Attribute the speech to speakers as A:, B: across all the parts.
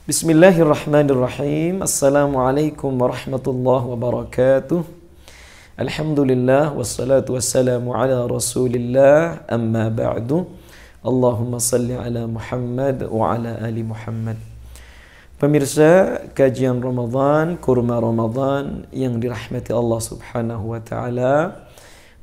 A: Bismillahirrahmanirrahim. Assalamualaikum warahmatullahi wabarakatuh. Alhamdulillah wassalatu wassalamu ala Rasulillah, amma ba'du. Allahumma salli ala Muhammad wa ala ali Muhammad. Pemirsa kajian Ramadan, kurma Ramadan yang dirahmati Allah Subhanahu wa taala.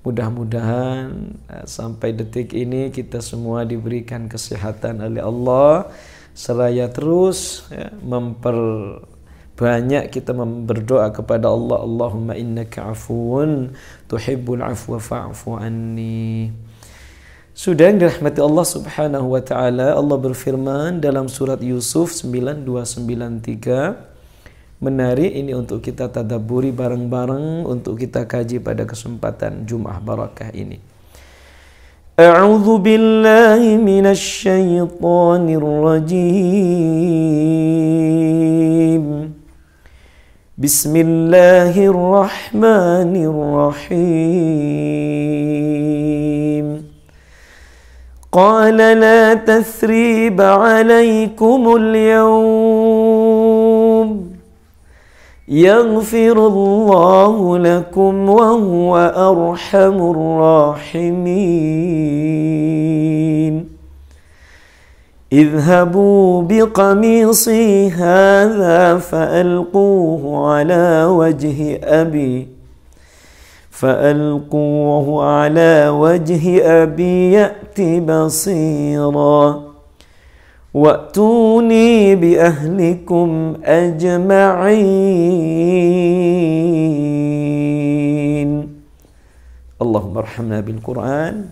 A: Mudah-mudahan sampai detik ini kita semua diberikan kesehatan oleh Allah, seraya terus memperbanyak kita berdoa kepada Allah. Allahumma innaka afuun tuhibbul afwa fa'fu anni. Sudah yang dirahmati Allah Subhanahu wa taala, Allah berfirman dalam surat Yusuf 9293. Menarik ini untuk kita tadabburi bareng-bareng, untuk kita kaji pada kesempatan Jumat barakah ini. A'udzu billahi minasy syaithanir rajim. Bismillahirrahmanirrahim. Qala la tathriba 'alaykumul yawm. Yaghfirullahu lakum wa huwa arhamur rahimin. Idhabu biqamisi hadha fa'alquhu ala wajhi abi ya'ti basira. Wa'tuni bi ahlikum ajma'in. Allahumma arhamna bil Quran.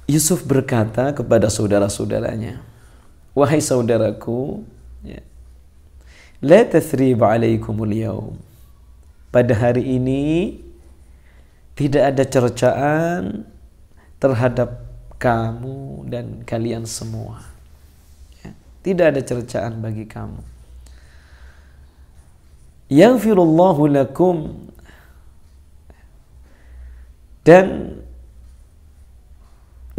A: Yusuf berkata kepada saudara-saudaranya, wahai saudaraku, la tathriba alaikumul yawm. Pada hari ini tidak ada cercaan terhadap kamu dan kalian semua. Tidak ada cercaan bagi kamu. Yaghfirullahu lakum. Dan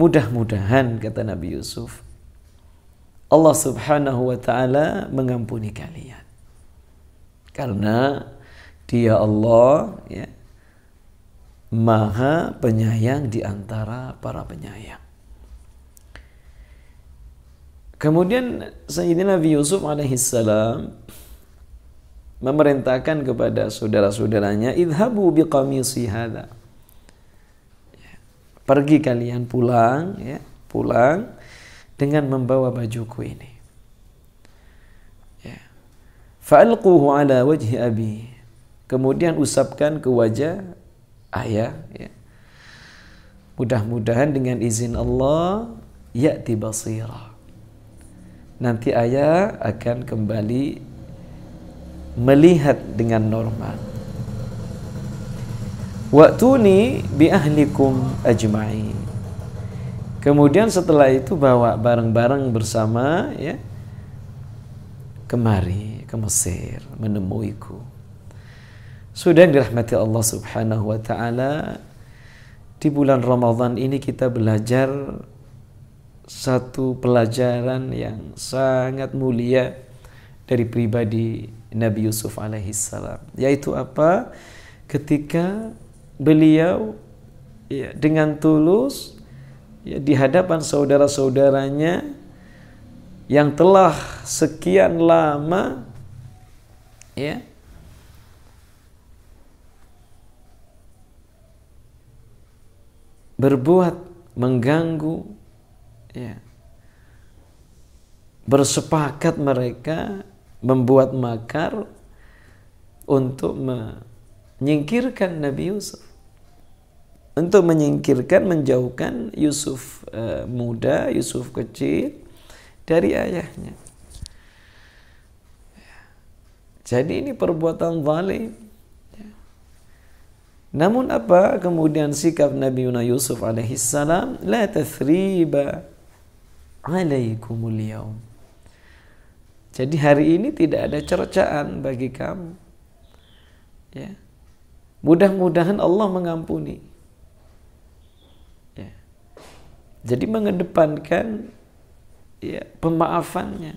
A: mudah-mudahan, kata Nabi Yusuf, Allah Subhanahu wa ta'ala mengampuni kalian. Karena Dia Allah Maha penyayang di antara para penyayang. Kemudian Sayyidina Nabi Yusuf alaihissalam memerintahkan kepada saudara-saudaranya, idhabu biqamisi hadha. Pergi kalian pulang, pulang dengan membawa bajuku ini. Fa'alquhu ala wajhi abi. Kemudian usapkan ke wajah ayah. Mudah-mudahan dengan izin Allah ya'ti basira. Nanti ayah akan kembali melihat dengan normal. Wa'tuni bi ahlikum ajma'in. Kemudian setelah itu bawa barang-barang bersama kemari ke Mesir menemuiku. Sudah dirahmati Allah Subhanahu wa ta'ala, di bulan Ramadan ini kita belajar satu pelajaran yang sangat mulia dari pribadi Nabi Yusuf alaihissalam, yaitu apa? Ketika beliau dengan tulus di hadapan saudara-saudaranya yang telah sekian lama berbuat mengganggu, bersepakat mereka membuat makar untuk menyingkirkan Nabi Yusuf, untuk menyingkirkan, menjauhkan Yusuf muda, Yusuf kecil dari ayahnya. Jadi ini perbuatan zalim. Namun apa kemudian sikap Nabi Yusuf alaihissalam? La tathriba alaikumul yawm. Jadi hari ini tidak ada cercaan bagi kamu. Mudah-mudahan Allah mengampuni. Jadi mengedepankan ya, pemaafannya.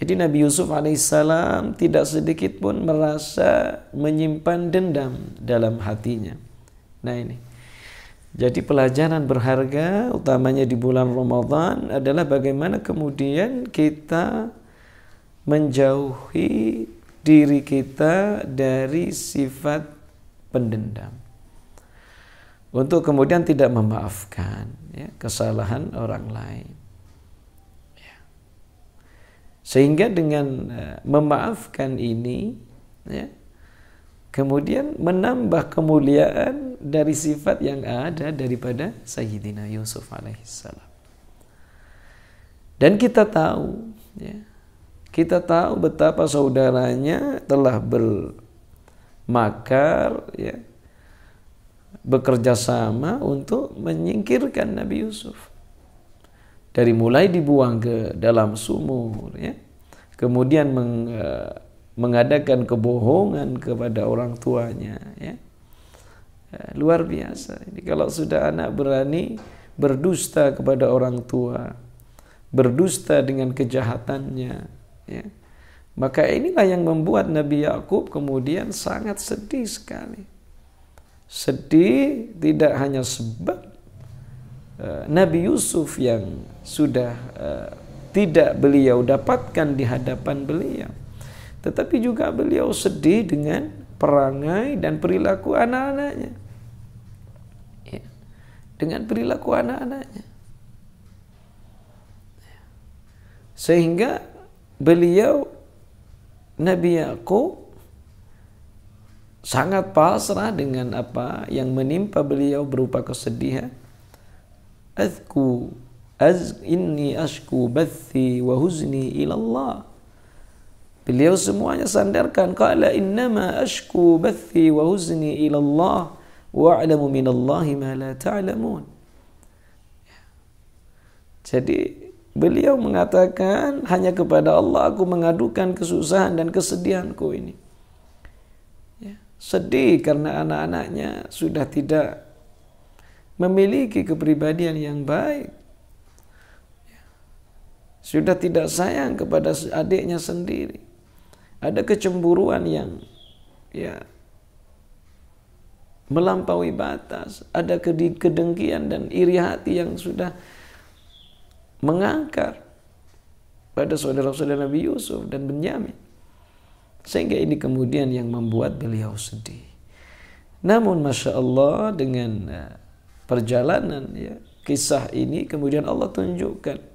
A: Jadi Nabi Yusuf alaihissalam tidak sedikit pun merasa menyimpan dendam dalam hatinya. Nah ini. Jadi pelajaran berharga utamanya di bulan Ramadan adalah bagaimana kemudian kita menjauhi diri kita dari sifat pendendam. Untuk kemudian tidak memaafkan ya, kesalahan orang lain. Sehingga dengan memaafkan ini ya, kemudian menambah kemuliaan dari sifat yang ada daripada Sayyidina Yusuf alaihissalam. Dan kita tahu ya, kita tahu betapa saudaranya telah bermakar ya, bekerja sama untuk menyingkirkan Nabi Yusuf. Dari mulai dibuang ke dalam sumur ya, kemudian mengadakan kebohongan kepada orang tuanya ya. Luar biasa. Jadi kalau sudah anak berani berdusta kepada orang tua, berdusta dengan kejahatannya ya, maka inilah yang membuat Nabi Yakub kemudian sangat sedih sekali. Sedih tidak hanya sebab Nabi Yusuf yang sudah tidak beliau dapatkan di hadapan beliau, tetapi juga beliau sedih dengan perangai dan perilaku anak-anaknya ya, dengan perilaku anak-anaknya, sehingga beliau Nabi Yakub sangat pasrah dengan apa yang menimpa beliau berupa kesedihan. Inni ashku bathi wa huzni ila Allah. Beliau semuanya sandarkan, qala innama ashku bathi wa huzni ila Allah wa a'lamu minallahi ma la ta'lamun. Jadi beliau mengatakan, hanya kepada Allah aku mengadukan kesusahan dan kesedihanku ini. Ya, sedih karena anak-anaknya sudah tidak memiliki kepribadian yang baik, sudah tidak sayang kepada adiknya sendiri, ada kecemburuan yang ya melampaui batas, ada kedengkian dan iri hati yang sudah mengangkar pada saudara-saudara Nabi Yusuf dan Benyamin, sehingga ini kemudian yang membuat beliau sedih. Namun Masya Allah, dengan perjalanan ya, kisah ini kemudian Allah tunjukkan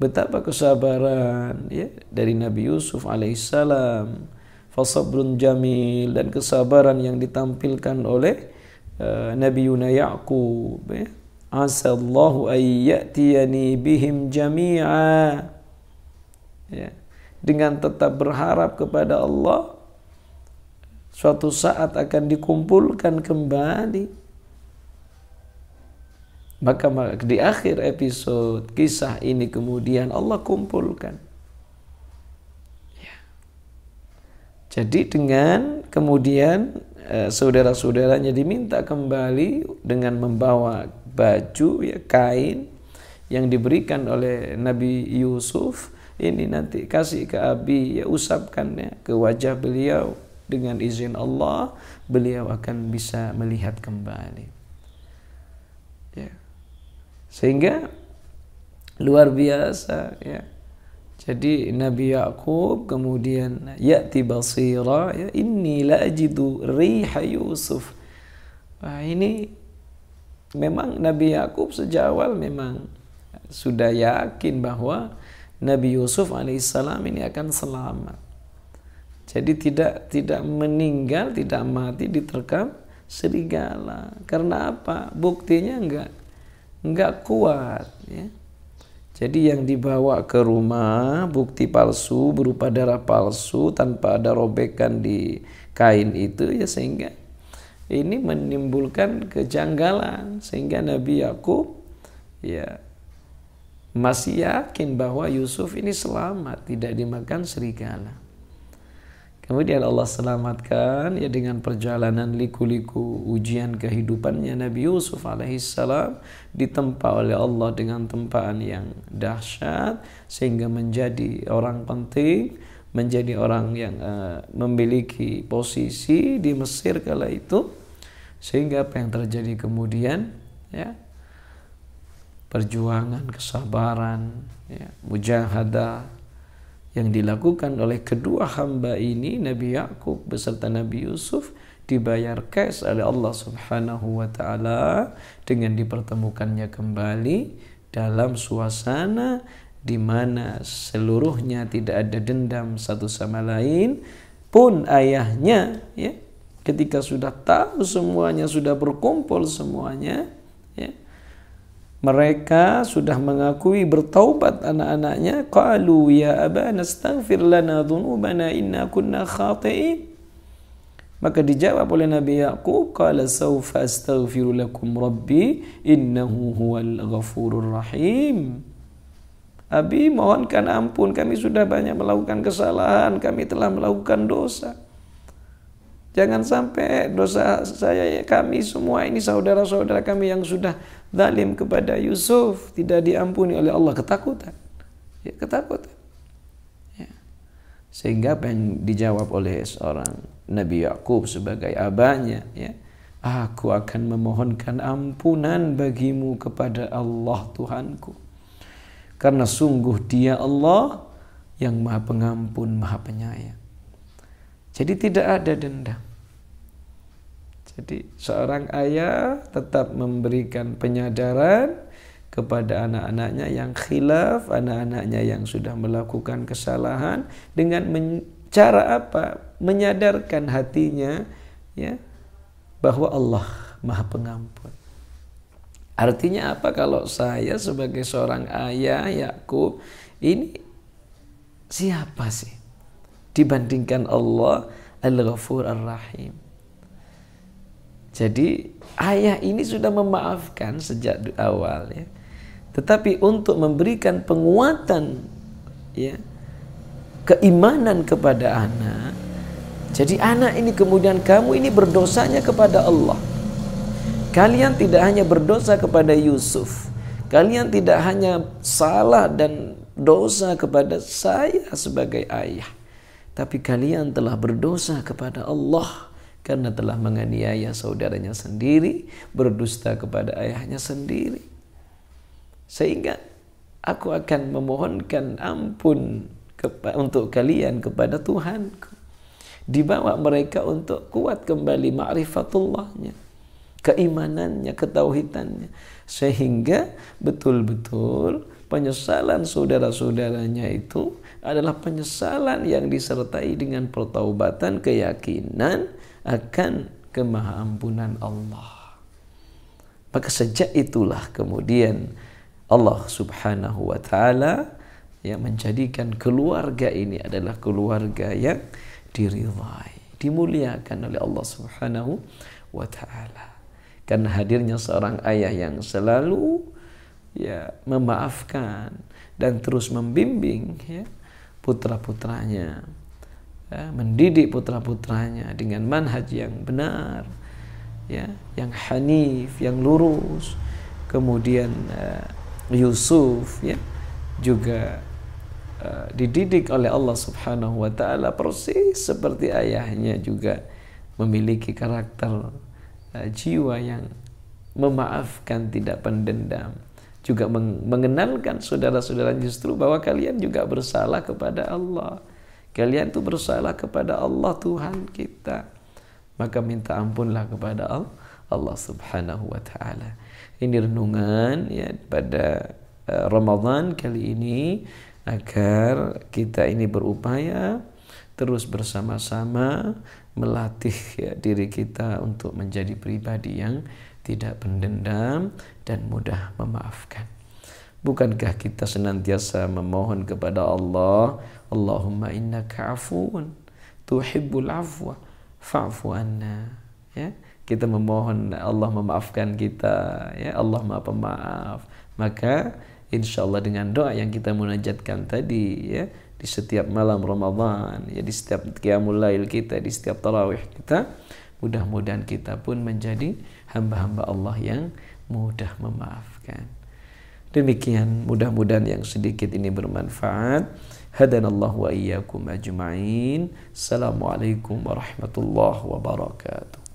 A: betapa kesabaran ya, dari Nabi Yusuf alaihissalam, fasabrun jamil, dan kesabaran yang ditampilkan oleh Nabi Yaqub ya. Asallahu ayyatiyani bihim jami'a ya, dengan tetap berharap kepada Allah suatu saat akan dikumpulkan kembali. Maka di akhir episode kisah ini kemudian Allah kumpulkan ya. Jadi dengan kemudian saudara-saudaranya diminta kembali dengan membawa baju ya, kain yang diberikan oleh Nabi Yusuf ini, nanti kasih ke Abi ya, usapkannya ke wajah beliau, dengan izin Allah beliau akan bisa melihat kembali ya. Sehingga luar biasa ya. Jadi Nabi Yakub kemudian ya'ti basira ya, inni la ajidu riha Yusuf. Wah, ini memang Nabi Yakub sejak awal memang sudah yakin bahwa Nabi Yusuf alaihissalam ini akan selamat. Jadi tidak meninggal, tidak mati diterkam serigala. Karena apa? Buktinya enggak kuat ya. Jadi yang dibawa ke rumah bukti palsu berupa darah palsu tanpa ada robekan di kain itu ya, sehingga ini menimbulkan kejanggalan, sehingga Nabi Yakub ya masih yakin bahwa Yusuf ini selamat, tidak dimakan serigala. Kemudian Allah selamatkan ya dengan perjalanan liku-liku ujian kehidupannya Nabi Yusuf alaihissalam, ditempa oleh Allah dengan tempaan yang dahsyat sehingga menjadi orang penting, menjadi orang yang memiliki posisi di Mesir kala itu. Sehingga apa yang terjadi kemudian, ya, perjuangan, kesabaran, ya, mujahadah yang dilakukan oleh kedua hamba ini, Nabi Yakub beserta Nabi Yusuf, dibayar cash oleh Allah Subhanahu wa taala dengan dipertemukannya kembali dalam suasana di mana seluruhnya tidak ada dendam satu sama lain. Pun ayahnya, ya, ketika sudah tahu semuanya, sudah berkumpul semuanya, ya, mereka sudah mengakui bertaubat anak-anaknya. Qalu ya abana astaghfir lana dhunubana inna kunna khati'in. Maka dijawab oleh Nabi Yakub, qala sawfa astaghfiru lakum rabbi innahu huwal ghafurur rahim. Abi, mohonkan ampun, kami sudah banyak melakukan kesalahan, kami telah melakukan dosa. Jangan sampai dosa kami semua ini, saudara-saudara kami yang sudah zalim kepada Yusuf, tidak diampuni oleh Allah. Ketakutan, ya, ketakutan, ya. Sehingga apa yang dijawab oleh seorang Nabi Yakub sebagai abahnya, ya, aku akan memohonkan ampunan bagimu kepada Allah Tuhanku, karena sungguh Dia Allah yang Maha Pengampun, Maha Penyayang. Jadi tidak ada dendam. Jadi seorang ayah tetap memberikan penyadaran kepada anak-anaknya yang khilaf, anak-anaknya yang sudah melakukan kesalahan, dengan cara apa? Menyadarkan hatinya, ya, bahwa Allah Maha Pengampun. Artinya apa? Kalau saya sebagai seorang ayah Yakub ini siapa sih dibandingkan Allah Al-Ghafur Ar-Rahim? Jadi ayah ini sudah memaafkan sejak awal, ya. Tetapi untuk memberikan penguatan, ya, keimanan kepada anak. Jadi anak ini kemudian, kamu ini berdosanya kepada Allah. Kalian tidak hanya berdosa kepada Yusuf, kalian tidak hanya salah dan dosa kepada saya sebagai ayah, tapi kalian telah berdosa kepada Allah karena telah menganiaya saudaranya sendiri, berdusta kepada ayahnya sendiri. Sehingga aku akan memohonkan ampun untuk kalian kepada Tuhanku. Dibawa mereka untuk kuat kembali ma'rifatullahnya, keimanannya, ketauhidannya, sehingga betul-betul penyesalan saudara-saudaranya itu adalah penyesalan yang disertai dengan pertaubatan, keyakinan akan kemahaampunan Allah. Maka sejak itulah kemudian Allah Subhanahu wa taala yang menjadikan keluarga ini adalah keluarga yang diridhai, dimuliakan oleh Allah Subhanahu wa taala. Karena hadirnya seorang ayah yang selalu, ya, memaafkan dan terus membimbing, ya, putra-putranya, ya, mendidik putra-putranya dengan manhaj yang benar, ya, yang hanif, yang lurus. Kemudian Yusuf, ya, juga dididik oleh Allah Subhanahu wa taala persis seperti ayahnya, juga memiliki karakter jiwa yang memaafkan, tidak pendendam, juga mengenalkan saudara-saudara justru bahwa kalian juga bersalah kepada Allah. Kalian itu bersalah kepada Allah Tuhan kita. Maka minta ampunlah kepada Allah Subhanahu wa taala. Ini renungan, ya, pada Ramadan kali ini, agar kita ini berupaya terus bersama-sama melatih, ya, diri kita untuk menjadi pribadi yang tidak pendendam dan mudah memaafkan. Bukankah kita senantiasa memohon kepada Allah, Allahumma innaka afuun tuhibbul afwa fa'fu anna, ya, kita memohon Allah memaafkan kita, ya, Allah Maha Pemaaf. Maka insyaallah dengan doa yang kita munajatkan tadi, ya, di setiap malam Ramadan, ya di setiap qiyamul lail kita, di setiap tarawih kita. Mudah-mudahan kita pun menjadi hamba-hamba Allah yang mudah memaafkan. Demikian, mudah-mudahan yang sedikit ini bermanfaat. Hadanallahu wa iyyakum ajma'in. Assalamualaikum warahmatullahi wabarakatuh.